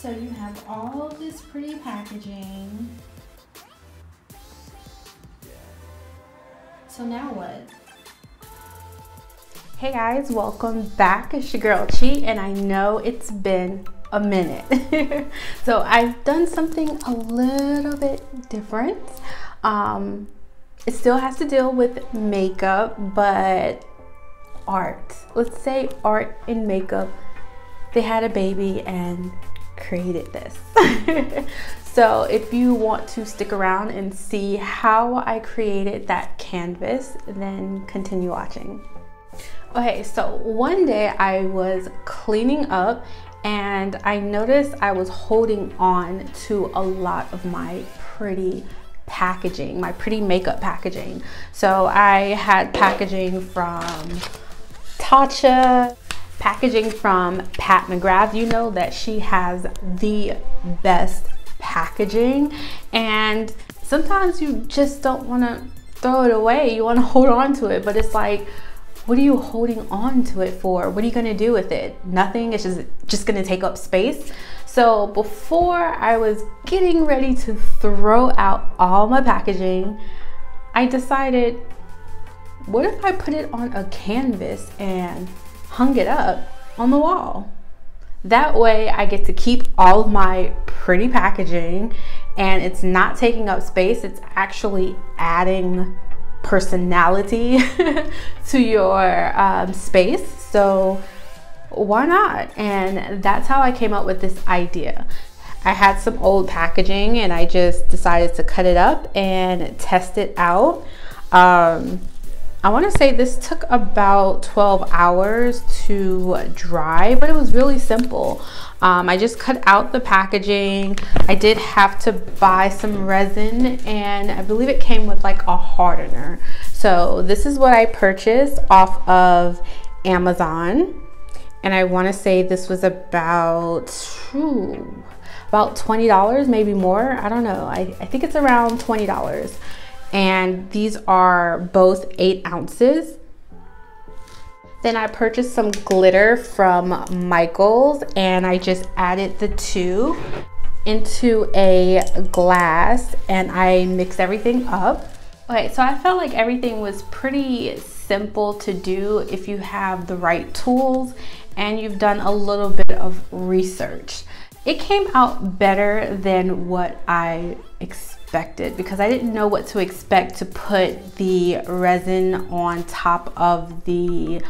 So you have all this pretty packaging. So now what? Hey guys, welcome back. It's your girl Chi, and I know it's been a minute. So I've done something a little bit different. It still has to deal with makeup, but art. Let's say art and makeup. They had a baby and created this. So if you want to stick around and see how I created that canvas, then continue watching. Okay, so one day I was cleaning up and I noticed I was holding on to a lot of my pretty packaging, my pretty makeup packaging. So I had packaging from Tatcha, packaging from Magrath. You know that she has the best packaging, and sometimes you just don't want to throw it away. You want to hold on to it, but it's like, what are you holding on to it for? What are you gonna do with it? Nothing. It's just gonna take up space. So before I was getting ready to throw out all my packaging, I decided, what if I put it on a canvas and hung it up on the wall? That way I get to keep all of my pretty packaging and it's not taking up space. It's actually adding personality to your space. So why not? And that's how I came up with this idea. I had some old packaging and I just decided to cut it up and test it out. I want to say this took about 12 hours to dry, but it was really simple. I just cut out the packaging. I did have to buy some resin, and I believe it came with like a hardener. So this is what I purchased off of Amazon. And I want to say this was about $20, maybe more. I don't know. I think it's around $20. And these are both 8 ounces. Then I purchased some glitter from Michael's and I just added the two into a glass and I mixed everything up. Okay, so I felt like everything was pretty simple to do if you have the right tools and you've done a little bit of research. It came out better than what I expected because I didn't know what to expect to put the resin on top of the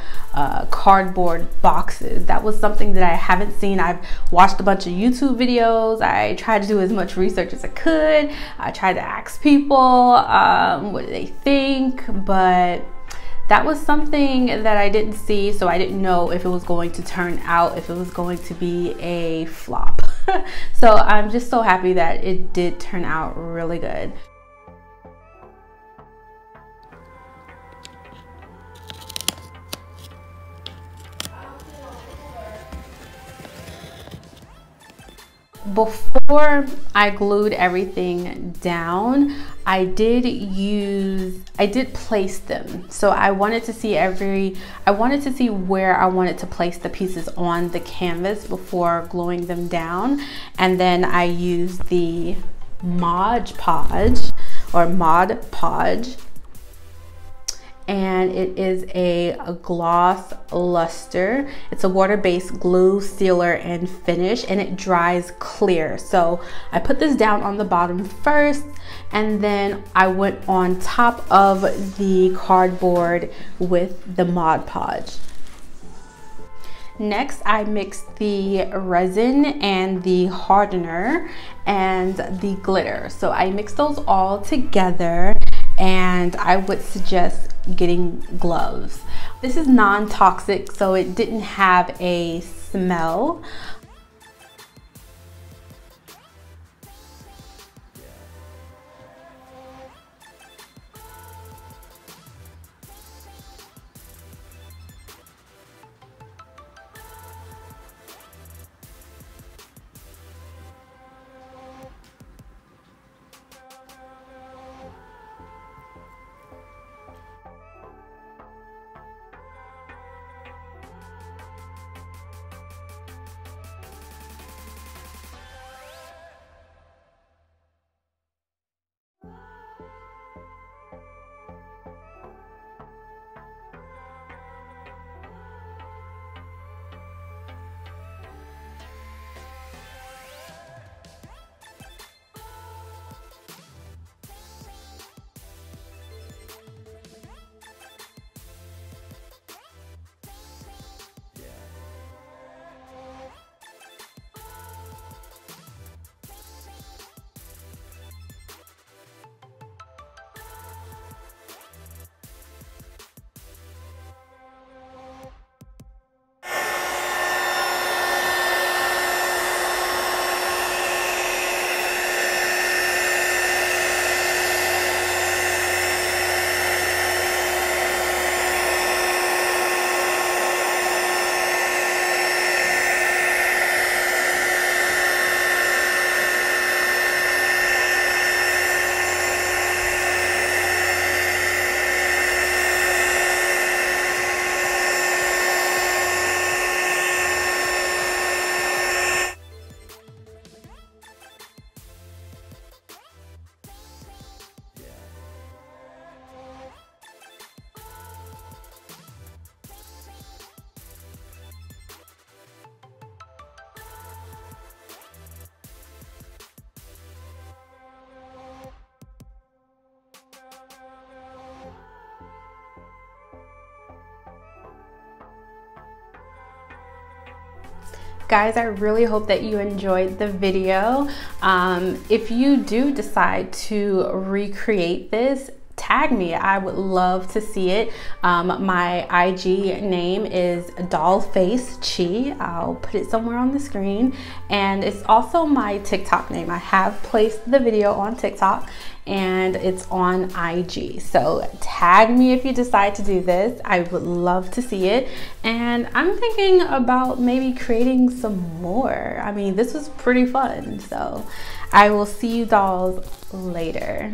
cardboard boxes. That was something that I haven't seen. I've watched a bunch of YouTube videos. I tried to do as much research as I could. I tried to ask people what do they think, but that was something that I didn't see, so I didn't know if it was going to turn out, if it was going to be a flop. So I'm just so happy that it did turn out really good. Before I glued everything down, I did place them. So I wanted to see where I wanted to place the pieces on the canvas before gluing them down. And then I used the Mod Podge, and it is a gloss luster. It's a water-based glue, sealer, and finish, and it dries clear. So I put this down on the bottom first, and then I went on top of the cardboard with the Mod Podge. Next, I mixed the resin and the hardener and the glitter. So I mixed those all together, and I would suggest getting gloves. This is non-toxic, so it didn't have a smell. Guys, I really hope that you enjoyed the video. If you do decide to recreate this, tag me. I would love to see it. My IG name is dollface.chi. I'll put it somewhere on the screen, and it's also my TikTok name. I have placed the video on TikTok and it's on IG, so tag me if you decide to do this. I would love to see it, and I'm thinking about maybe creating some more. I mean, this was pretty fun, so I will see you dolls later.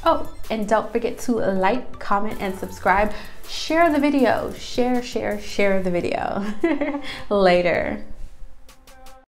Oh, and don't forget to like, comment, and subscribe. Share the video. Share the video. Later.